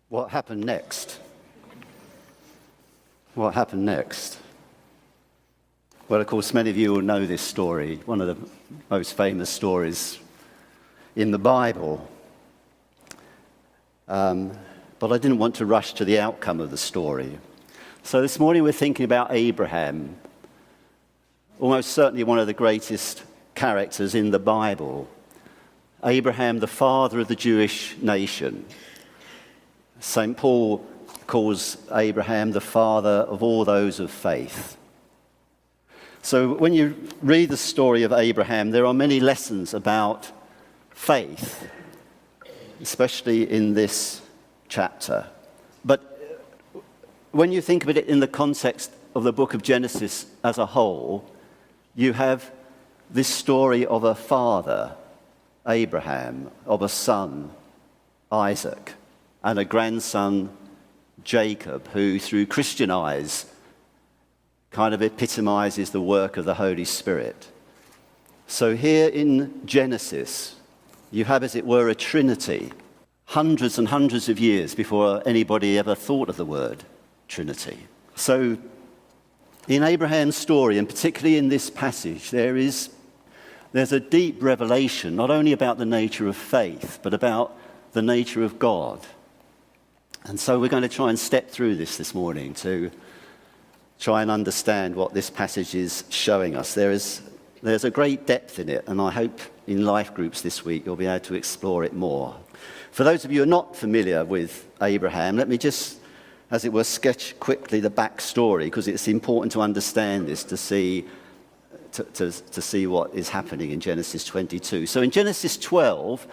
What happened next? What happened next? Well, of course, many of you will know this story, one of the most famous stories in the Bible. But I didn't want to rush to the outcome of the story. So this morning we're thinking about Abraham, almost certainly one of the greatest characters in the Bible. Abraham, the father of the Jewish nation. St. Paul calls Abraham the father of all those of faith. So when you read the story of Abraham, there are many lessons about faith, especially in this chapter. But when you think of it in the context of the book of Genesis as a whole, you have this story of a father, Abraham, of a son, Isaac, and a grandson, Jacob, who through Christian eyes kind of epitomizes the work of the Holy Spirit. So here in Genesis, you have, as it were, a trinity, hundreds and hundreds of years before anybody ever thought of the word Trinity. So in Abraham's story, and particularly in this passage, there's a deep revelation, not only about the nature of faith, but about the nature of God. And so we're going to try and step through this morning to try and understand what this passage is showing us. There's a great depth in it, and I hope in life groups this week you'll be able to explore it more. For those of you who are not familiar with Abraham, let me just, as it were, sketch quickly the backstory, because it's important to understand this to see what is happening in Genesis 22. So in Genesis 12,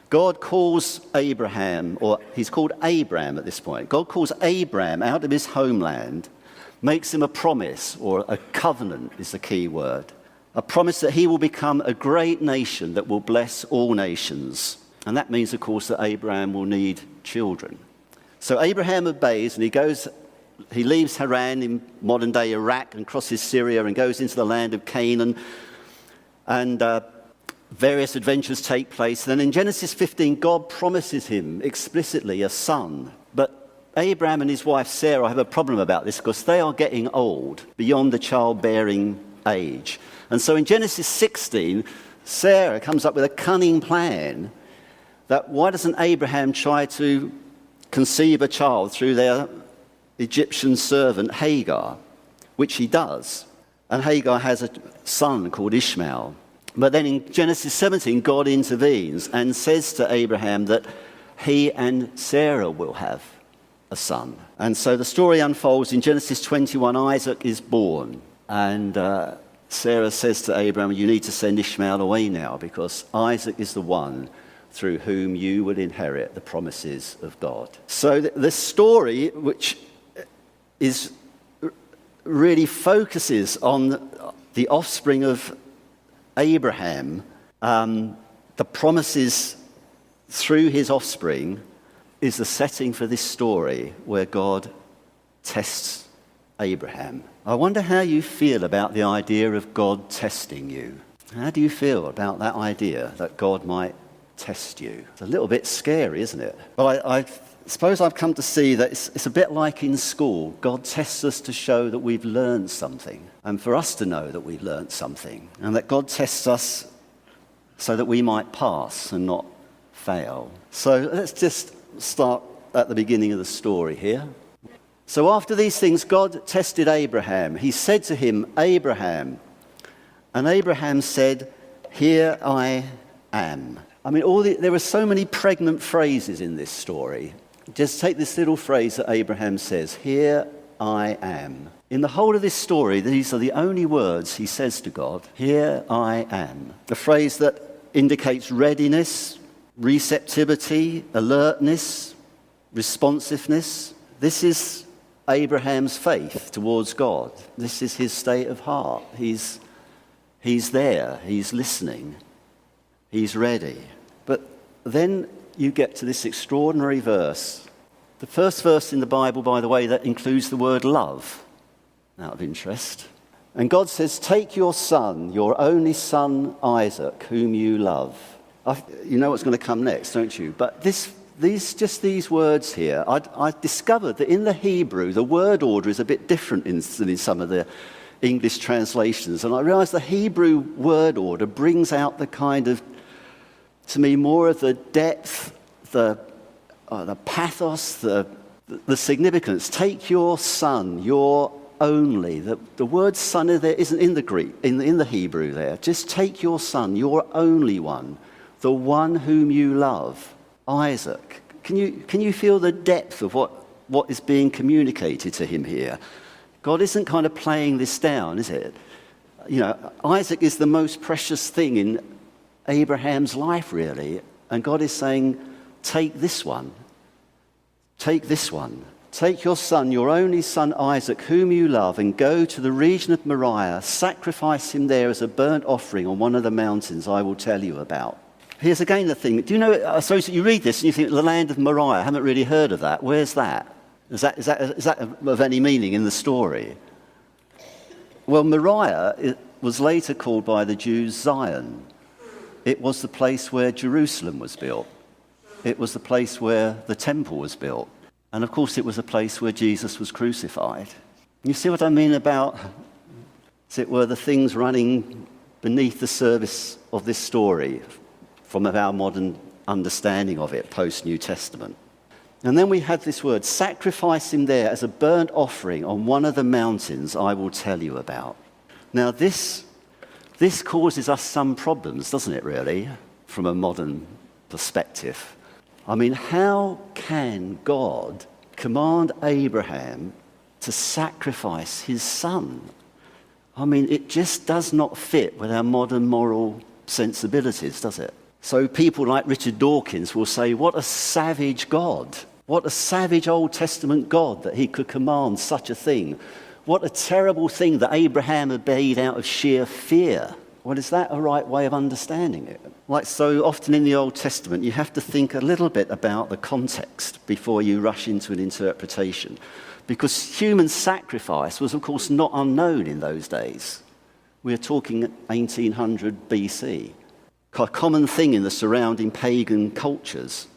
God calls Abraham, or he's called Abram at this point. God calls Abram out of his homeland, makes him a promise, or a covenant is the key word. A promise that he will become a great nation that will bless all nations. And that means, of course, that Abraham will need children. So Abraham obeys, and he leaves Haran in modern-day Iraq and crosses Syria and goes into the land of Canaan. And various adventures take place. Then in Genesis 15, God promises him explicitly a son. But Abraham and his wife Sarah have a problem about this because they are getting old, beyond the childbearing age. And so in Genesis 16, Sarah comes up with a cunning plan that why doesn't Abraham try to conceive a child through their Egyptian servant Hagar, which he does. And Hagar has a son called Ishmael. But then in Genesis 17, God intervenes and says to Abraham that he and Sarah will have a son. And so the story unfolds in Genesis 21. Isaac is born. And Sarah says to Abraham, you need to send Ishmael away now because Isaac is the one through whom you will inherit the promises of God. So the story, which is really focuses on the offspring of Abraham, the promises through his offspring, is the setting for this story where God tests Abraham. I wonder how you feel about the idea of God testing you. How do you feel about that idea that God might test you? It's a little bit scary, isn't it? Well, I suppose I've come to see that it's a bit like in school. God tests us to show that we've learned something, and for us to know that we've learned something, and that God tests us so that we might pass and not fail. So let's just start at the beginning of the story here. So after these things, God tested Abraham. He said to him, Abraham. And Abraham said, here I am. I mean, there are so many pregnant phrases in this story. Just take this little phrase that Abraham says, here I am. In the whole of this story, these are the only words he says to God, here I am. A phrase that indicates readiness, receptivity, alertness, responsiveness. This is Abraham's faith towards God. This is his state of heart. He's there, he's listening, he's ready. But then you get to this extraordinary verse. The first verse in the Bible, by the way, that includes the word love, out of interest. And God says, take your son, your only son Isaac, whom you love. You know what's going to come next, don't you? But this these words here, I discovered that in the Hebrew, the word order is a bit different than in some of the English translations. And I realized the Hebrew word order brings out the kind of, to me, more of the depth, the pathos, the significance. Take your son, your only. The word son there isn't in the Greek, in the Hebrew there. Just take your son, your only one, the one whom you love, Isaac. Can you feel the depth of what is being communicated to him here? God isn't kind of playing this down, is it? You know, Isaac is the most precious thing in Abraham's life, really. And God is saying, take this one. Take this one. Take your son, your only son Isaac, whom you love, and go to the region of Moriah. Sacrifice him there as a burnt offering on one of the mountains I will tell you about. Here's again the thing. Do you know, I suppose you read this and you think, the land of Moriah, I haven't really heard of that. Where's that? Is that of any meaning in the story? Well, Moriah was later called by the Jews Zion. It was the place where Jerusalem was built. It was the place where the temple was built. And of course, it was a place where Jesus was crucified. You see what I mean about, as it were, the things running beneath the surface of this story from our modern understanding of it, post-New Testament. And then we have this word, sacrifice him there as a burnt offering on one of the mountains I will tell you about. Now this causes us some problems, doesn't it, really, from a modern perspective? I mean, how can God command Abraham to sacrifice his son? I mean, it just does not fit with our modern moral sensibilities, does it? So people like Richard Dawkins will say, what a savage God. What a savage Old Testament God that he could command such a thing. What a terrible thing that Abraham obeyed out of sheer fear. Well, is that a right way of understanding it? Like so often in the Old Testament, you have to think a little bit about the context before you rush into an interpretation. Because human sacrifice was, of course, not unknown in those days. We're talking 1800 BC. A common thing in the surrounding pagan cultures.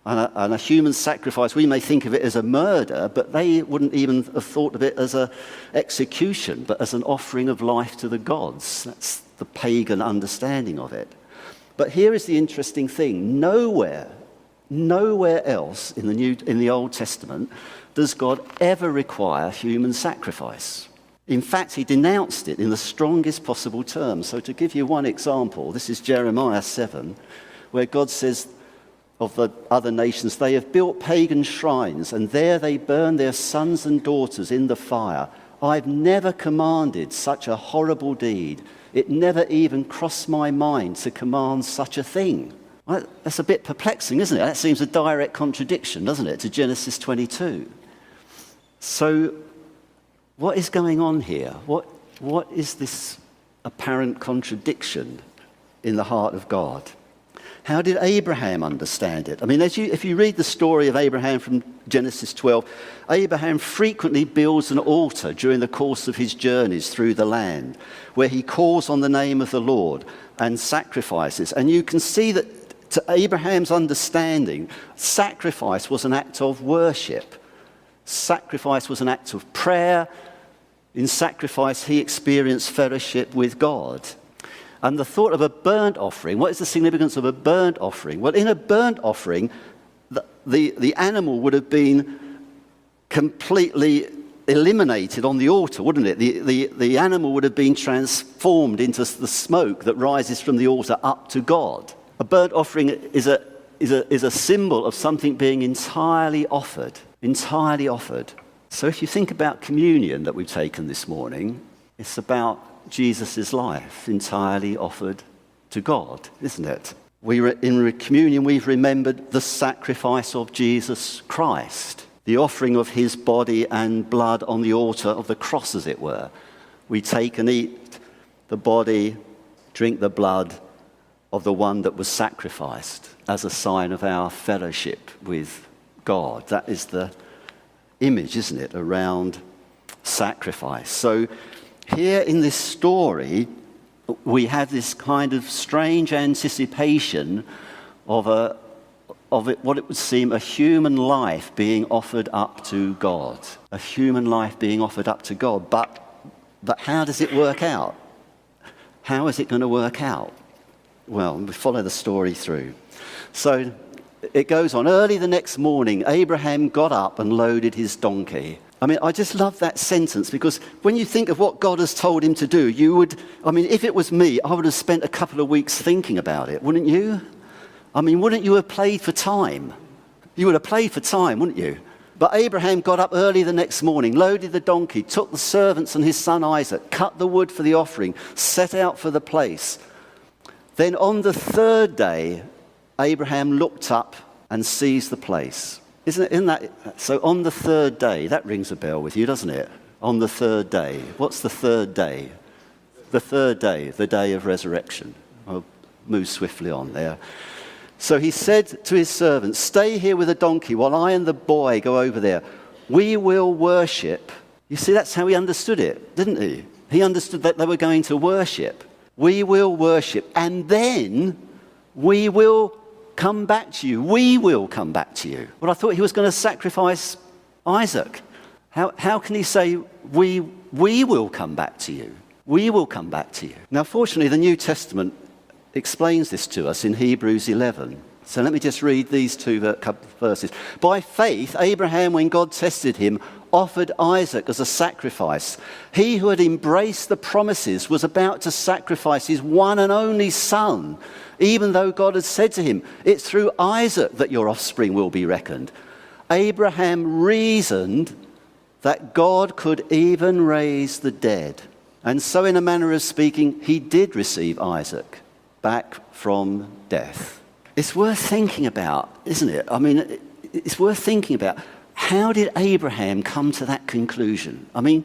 And a human sacrifice, we may think of it as a murder, but they wouldn't even have thought of it as an execution, but as an offering of life to the gods. That's the pagan understanding of it. But here is the interesting thing. Nowhere else in the Old Testament does God ever require human sacrifice. In fact, he denounced it in the strongest possible terms. So to give you one example, this is Jeremiah 7, where God says of the other nations, they have built pagan shrines, and there they burn their sons and daughters in the fire. I've never commanded such a horrible deed. It never even crossed my mind to command such a thing. Well, that's a bit perplexing, isn't it? That seems a direct contradiction, doesn't it, to Genesis 22. So what is going on here? What is this apparent contradiction in the heart of God? How did Abraham understand it? I mean, if you read the story of Abraham from Genesis 12, Abraham frequently builds an altar during the course of his journeys through the land, where he calls on the name of the Lord and sacrifices. And you can see that to Abraham's understanding, sacrifice was an act of worship. Sacrifice was an act of prayer. In sacrifice, he experienced fellowship with God. And the thought of a burnt offering, what is the significance of a burnt offering? Well, in a burnt offering, the animal would have been completely eliminated on the altar, wouldn't it? The animal would have been transformed into the smoke that rises from the altar up to God. A burnt offering is a symbol of something being entirely offered. Entirely offered. So if you think about communion that we've taken this morning, it's about Jesus' life entirely offered to God, isn't it? In communion, we've remembered the sacrifice of Jesus Christ, the offering of his body and blood on the altar of the cross, as it were. We take and eat the body, drink the blood of the one that was sacrificed as a sign of our fellowship with God. That is the image, isn't it, around sacrifice. So here in this story, we have this kind of strange anticipation of of it, what it would seem a human life being offered up to God. A human life being offered up to God. But how does it work out? How is it going to work out? Well, we follow the story through. So it goes on. Early the next morning, Abraham got up and loaded his donkey. I mean, I just love that sentence, because when you think of what God has told him to do, if it was me, I would have spent a couple of weeks thinking about it, wouldn't you? I mean, wouldn't you have played for time? You would have played for time, wouldn't you? But Abraham got up early the next morning, loaded the donkey, took the servants and his son Isaac, cut the wood for the offering, set out for the place. Then on the third day, Abraham looked up and seized the place. Isn't that so? On the third day, that rings a bell with you, doesn't it? On the third day. What's the third day? The third day, the day of resurrection. I'll move swiftly on there. So he said to his servants, "Stay here with the donkey while I and the boy go over there. We will worship." You see, that's how he understood it, didn't he? He understood that they were going to worship. We will worship, and then we will come back to you. We will come back to you. Well, I thought he was going to sacrifice Isaac. How can he say, we will come back to you? We will come back to you. Now, fortunately, the New Testament explains this to us in Hebrews 11. So let me just read these two verses. By faith, Abraham, when God tested him, offered Isaac as a sacrifice. He who had embraced the promises was about to sacrifice his one and only son, even though God had said to him, "It's through Isaac that your offspring will be reckoned." Abraham reasoned that God could even raise the dead. And so, in a manner of speaking, he did receive Isaac back from death. It's worth thinking about, isn't it? I mean, it's worth thinking about. How did Abraham come to that conclusion? I mean,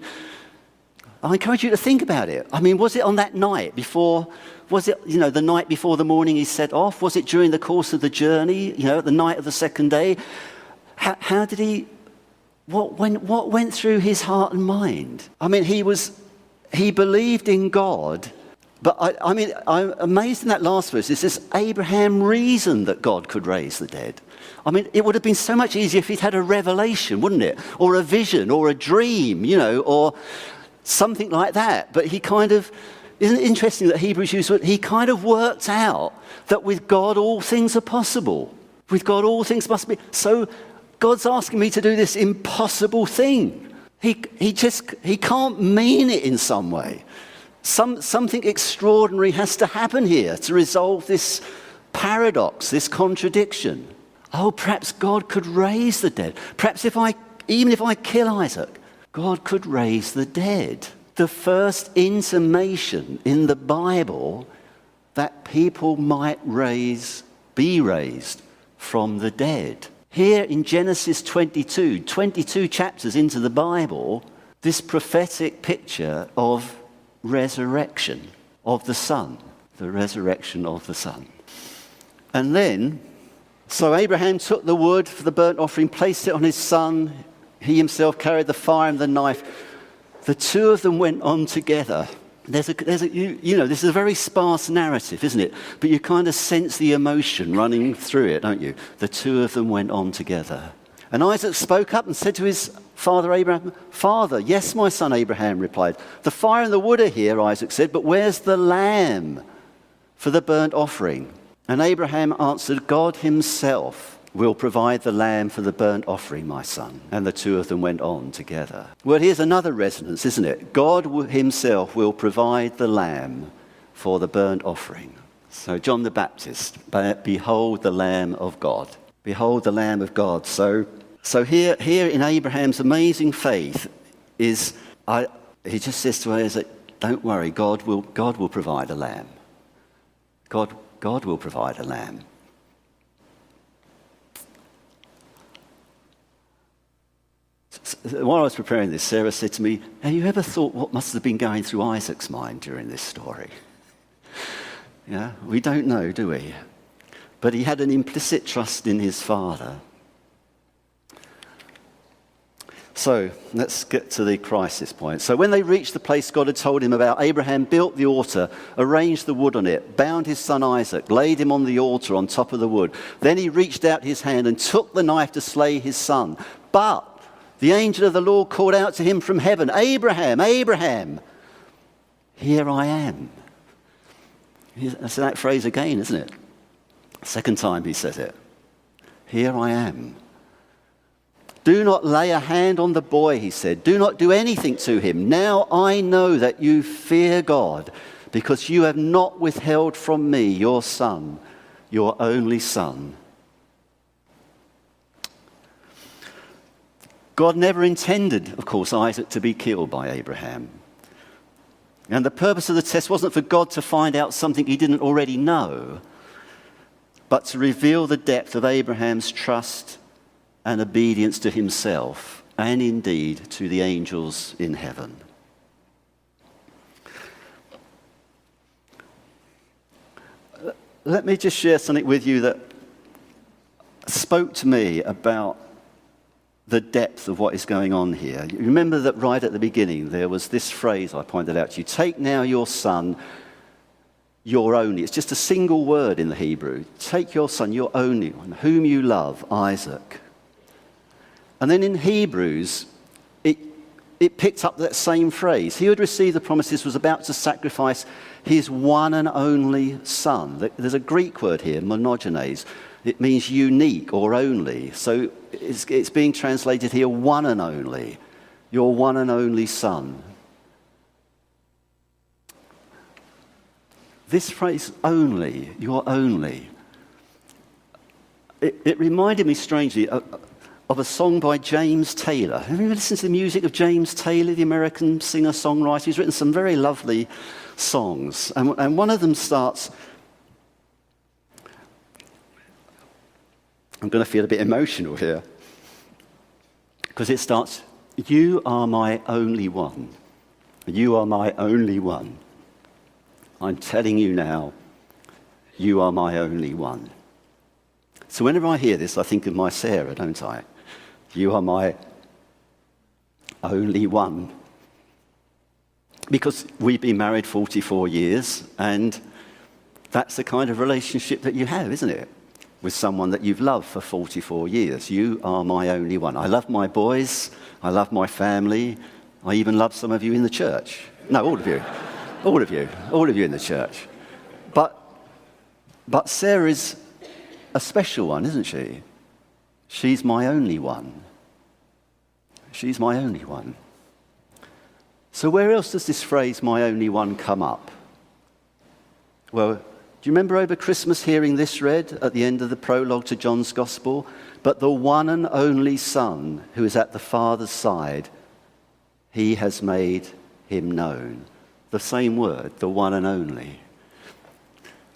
I encourage you to think about it. I mean, was it on that night before, was it, the night before the morning he set off? Was it during the course of the journey, the night of the second day? How did he, what went through his heart and mind? I mean, he believed in God, but I'm amazed in that last verse. It says, Abraham reasoned that God could raise the dead. I mean, it would have been so much easier if he'd had a revelation, wouldn't it? Or a vision, or a dream, or something like that. But isn't it interesting that Hebrews used he kind of worked out that with God all things are possible. With God all things must be. So God's asking me to do this impossible thing. He can't mean it in some way. Something extraordinary has to happen here to resolve this paradox, this contradiction. Oh, perhaps God could raise the dead. Perhaps even if I kill Isaac, God could raise the dead. The first intimation in the Bible that people might be raised from the dead. Here in Genesis 22 chapters into the Bible, this prophetic picture of resurrection of the Son, the resurrection of the Son. And then, so Abraham took the wood for the burnt offering, placed it on his son. He himself carried the fire and the knife. The two of them went on together. This is a very sparse narrative, isn't it? But you kind of sense the emotion running through it, don't you? The two of them went on together. And Isaac spoke up and said to his father Abraham, "Father." "Yes, my son," Abraham replied. "The fire and the wood are here," Isaac said, "but where's the lamb for the burnt offering?" And Abraham answered, "God himself will provide the lamb for the burnt offering, my son." And the two of them went on together. Well, here's another resonance, isn't it? God himself will provide the lamb for the burnt offering. So John the Baptist, behold the Lamb of God. Behold the Lamb of God. So here in Abraham's amazing faith is, he just says to Isaac, don't worry, God will provide a lamb. God will provide a lamb. While I was preparing this, Sarah said to me, "Have you ever thought what must have been going through Isaac's mind during this story?" Yeah, we don't know, do we? But he had an implicit trust in his father. So let's get to the crisis point. So when they reached the place God had told him about, Abraham built the altar, arranged the wood on it, bound his son Isaac, laid him on the altar on top of the wood. Then he reached out his hand and took the knife to slay his son. But the angel of the Lord called out to him from heaven, Abraham, Abraham, here I am. That's that phrase again, isn't it? Second time he says it. Here I am. Do not lay a hand on the boy, he said. Do not do anything to him. Now I know that you fear God, because you have not withheld from me your son, your only son. God never intended, of course, Isaac to be killed by Abraham. And the purpose of the test wasn't for God to find out something he didn't already know, but to reveal the depth of Abraham's trust and obedience to himself, and indeed to the angels in heaven. Let me just share something with you that spoke to me about the depth of what is going on here. You remember that right at the beginning there was this phrase I pointed out to you, take now your son, your only. It's just a single word in the Hebrew. Take your son, your only one, whom you love, Isaac. And then in Hebrews, it picked up that same phrase. He who had received the promises was about to sacrifice his one and only son. There's a Greek word here, monogenes. It means unique or only. So it's being translated here, one and only. Your one and only son. This phrase, only, your only, it reminded me strangely of a song by James Taylor. Have you ever listened to the music of James Taylor, the American singer-songwriter? He's written some very lovely songs. And one of them starts, I'm going to feel a bit emotional here, because it starts, you are my only one. You are my only one. I'm telling you now, you are my only one. So whenever I hear this, I think of my Sarah, don't I? You are my only one. Because we've been married 44 years, and that's the kind of relationship that you have, isn't it? With someone that you've loved for 44 years. You are my only one. I love my boys. I love my family. I even love some of you in the church. No, all of you. All of you. All of you in the church. But Sarah is a special one, isn't she? She's my only one. She's my only one. So where else does this phrase, my only one, come up? Well, do you remember over Christmas hearing this read at the end of the prologue to John's Gospel? But the one and only Son who is at the Father's side, he has made him known. The same word, the one and only.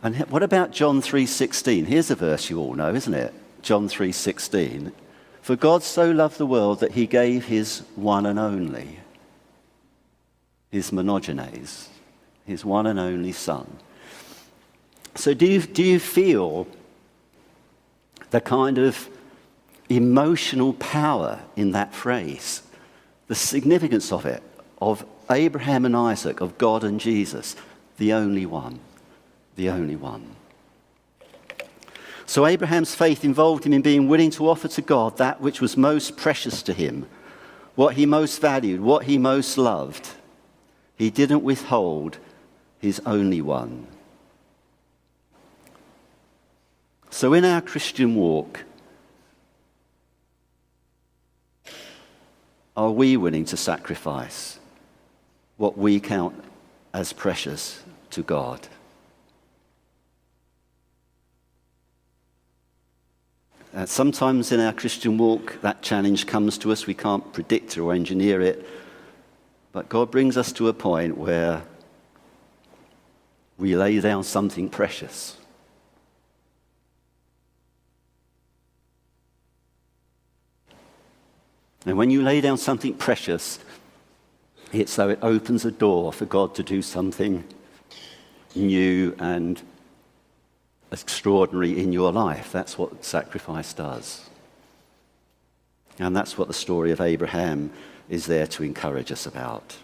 And what about John 3:16? Here's a verse you all know, isn't it? John 3:16. For God so loved the world that he gave his one and only, his monogenes, his one and only Son. So do you feel the kind of emotional power in that phrase, the significance of it, of Abraham and Isaac, of God and Jesus, the only one, the only one. So Abraham's faith involved him in being willing to offer to God that which was most precious to him, what he most valued, what he most loved. He didn't withhold his only one. So in our Christian walk, are we willing to sacrifice what we count as precious to God? Sometimes in our Christian walk, that challenge comes to us. We can't predict or engineer it. But God brings us to a point where we lay down something precious. And when you lay down something precious, it's so it opens a door for God to do something new and extraordinary in your life. That's what sacrifice does. And that's what the story of Abraham is there to encourage us about.